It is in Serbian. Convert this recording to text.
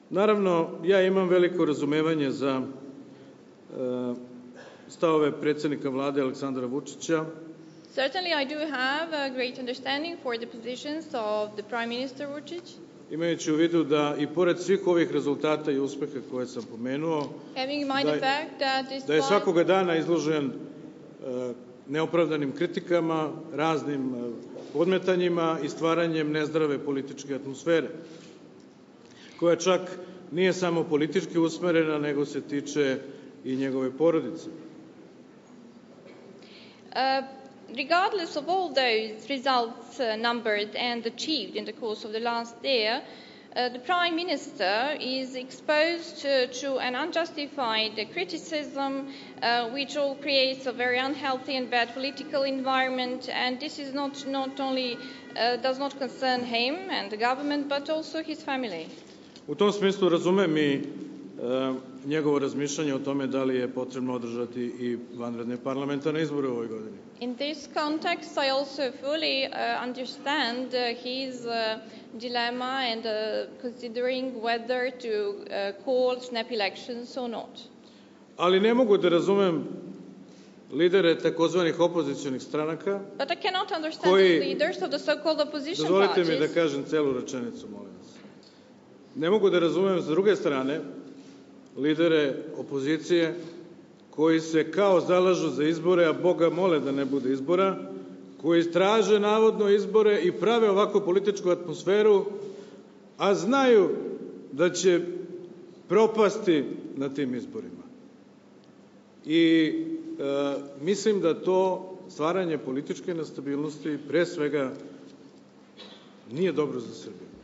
Naravno, ja imam veliko razumevanje za stavove predsjednika vlade Aleksandra Vučića. Certainly, I do have a great understanding for the positions of the Prime Minister Vučić. Imajući u vidu da i pored svih ovih rezultata i uspeha koje sam pomenuo, da je svakoga dana izložen neopravdanim kritikama, raznim podmetanjima i stvaranjem nezdrave političke atmosfere, koja čak nije samo politički usmerena, nego se tiče i njegove porodice. Regardless of all those results numbered and achieved in the course of the last year, the Prime Minister is exposed to an unjustified criticism, which all creates a very unhealthy and bad political environment, and this is not only does not concern him and the government, but also his family. U tom smislu razumem i njegovo razmišljanje o tome da li je potrebno održati i vanredne parlamentarne izbore u ovoj godini. In this context, I also fully understand his dilemma and considering whether to call snap elections or not. Ali ne mogu da razumem lidere takozvanih opozicionih stranaka But I cannot understand the leaders of the so-called opposition Dozvolite parties. mi da kažem celu rečenicu, molim vas. Ne mogu da razumem s druge strane lidere opozicije koji se kao zalažu za izbore, a Boga mole da ne bude izbora, koji traže navodno izbore i prave ovako političku atmosferu, a znaju da će propasti na tim izborima. I mislim da to stvaranje političke nestabilnosti pre svega nije dobro za Srbiju.